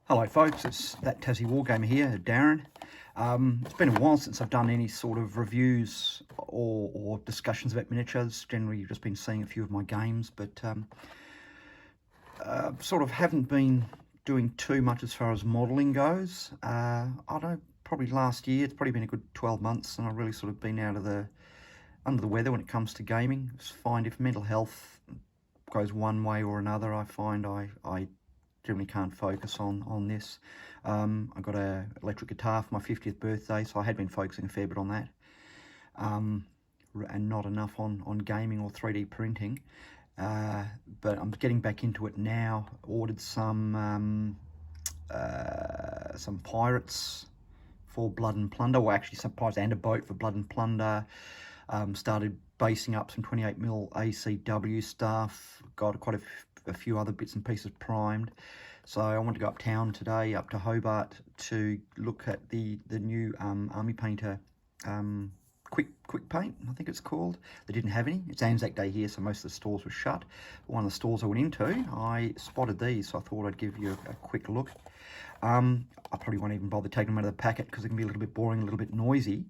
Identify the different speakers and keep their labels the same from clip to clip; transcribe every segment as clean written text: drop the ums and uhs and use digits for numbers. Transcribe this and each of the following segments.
Speaker 1: Hello folks, it's that Tassie Wargamer here, Darren. It's been a while since I've done any sort of reviews or discussions about miniatures. Generally you've just been seeing a few of my games, but sort of haven't been doing too much as far as modelling goes. I don't know, probably last year, it's probably been a good 12 months and I've really sort of been out of under the weather when it comes to gaming. I find if mental health goes one way or another, I find I generally can't focus on this. I got an electric guitar for my 50th birthday, so I had been focusing a fair bit on that, and not enough on gaming or 3D printing. But I'm getting back into it now. Ordered some pirates for Blood and Plunder, or actually some pirates and a boat for Blood and Plunder. Started basing up some 28mm ACW stuff. Got quite a few other bits and pieces primed. So I want to go uptown today, up to Hobart, to look at the new Army Painter quick paint, I think it's called. They didn't have any. It's Anzac Day here, so most of the stores were shut. But one of the stores I went into, I spotted these, so I thought I'd give you a quick look. I probably won't even bother taking them out of the packet because it can be a little bit boring, a little bit noisy.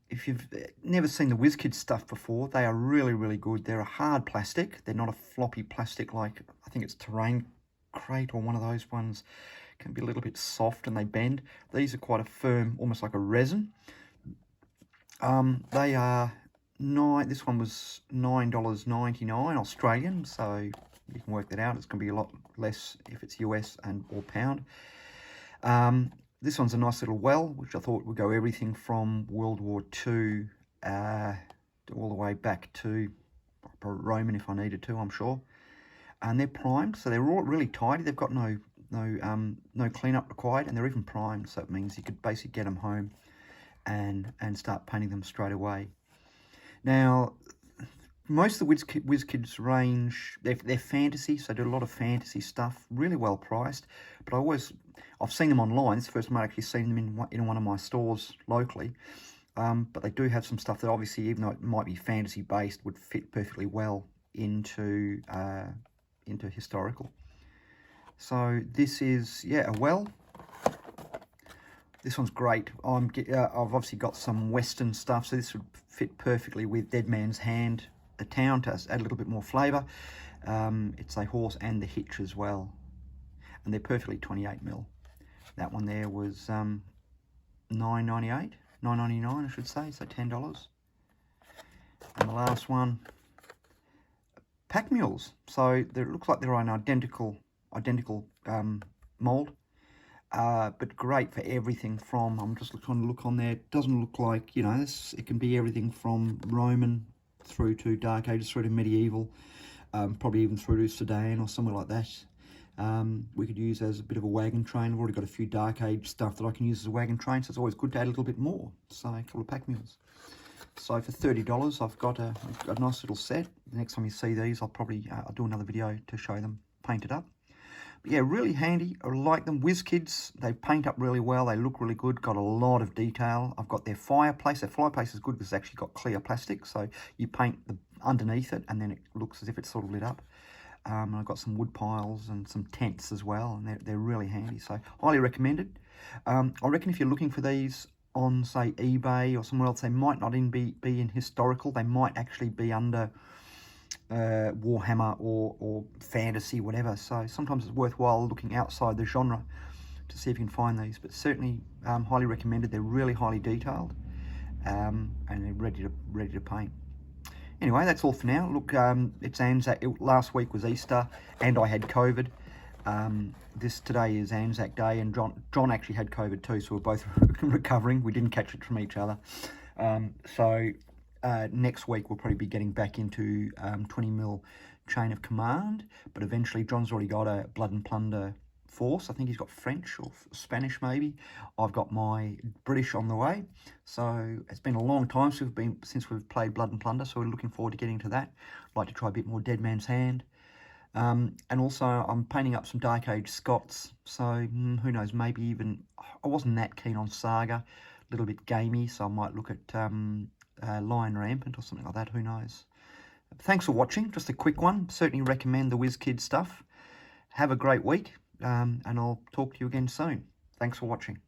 Speaker 1: If you've never seen the WizKids stuff before, they are really, really good. They're a hard plastic. They're not a floppy plastic like, I think it's Terrain Crate or one of those ones. Can be a little bit soft and they bend. These are quite a firm, almost like a resin. They are this one was $9.99 Australian, so you can work that out. It's going to be a lot less if it's US or pound. This one's a nice little well, which I thought would go everything from World War II all the way back to Roman if I needed to, I'm sure. And they're primed, so they're all really tidy. They've got no cleanup required, and they're even primed, so it means you could basically get them home and start painting them straight away. Now, most of the WizKids range, they're fantasy, so I do a lot of fantasy stuff, really well priced. But I've seen them online. It's the first time I've actually seen them in one of my stores locally. But they do have some stuff that obviously, even though it might be fantasy based, would fit perfectly well into historical. So this is, a well. This one's great. I've obviously got some Western stuff, so this would fit perfectly with Dead Man's Hand, the town, to add a little bit more flavour. It's a horse and the hitch as well, and they're perfectly 28mm. That one there was $9.99 I should say, so $10. And the last one, pack mules. So it looks like they're an identical mould. But great for everything from, I'm just trying to look on there, it doesn't look like, it can be everything from Roman through to Dark Ages, through to medieval, probably even through to Sedan or somewhere like that. We could use as a bit of a wagon train. I've already got a few Dark Age stuff that I can use as a wagon train, so it's always good to add a little bit more. So a couple of pack mules. So for $30, I've got a nice little set. The next time you see these, I'll probably I'll do another video to show them painted up. But yeah, really handy. I like them. WizKids, they paint up really well. They look really good. Got a lot of detail. I've got their fireplace. Their fireplace is good because it's actually got clear plastic. So you paint underneath it and then it looks as if it's sort of lit up. And I've got some wood piles and some tents as well. And they're really handy. So highly recommended. I reckon if you're looking for these on, say, eBay or somewhere else, they might not be in historical. They might actually be under Warhammer or fantasy, whatever. So sometimes it's worthwhile looking outside the genre to see if you can find these. But certainly highly recommended. They're really highly detailed, and they're ready to paint. Anyway, that's all for now. Look, it's Anzac. Last week was Easter, and I had COVID. Today is Anzac Day, and John actually had COVID too, so we're both recovering. We didn't catch it from each other. Next week we'll probably be getting back into 20mm chain of command, but eventually John's already got a Blood and Plunder force. I think he's got French or Spanish maybe. I've got my British on the way. So it's been a long time since we've played Blood and Plunder, so we're looking forward to getting to that. I'd like to try a bit more Dead Man's Hand. And also I'm painting up some Dark Age Scots, so who knows, maybe even, I wasn't that keen on Saga, a little bit gamey, so I might look at Lion Rampant or something like that, who knows. Thanks for watching, just a quick one. Certainly recommend the WizKids stuff. Have a great week. and I'll talk to you again soon. Thanks for watching.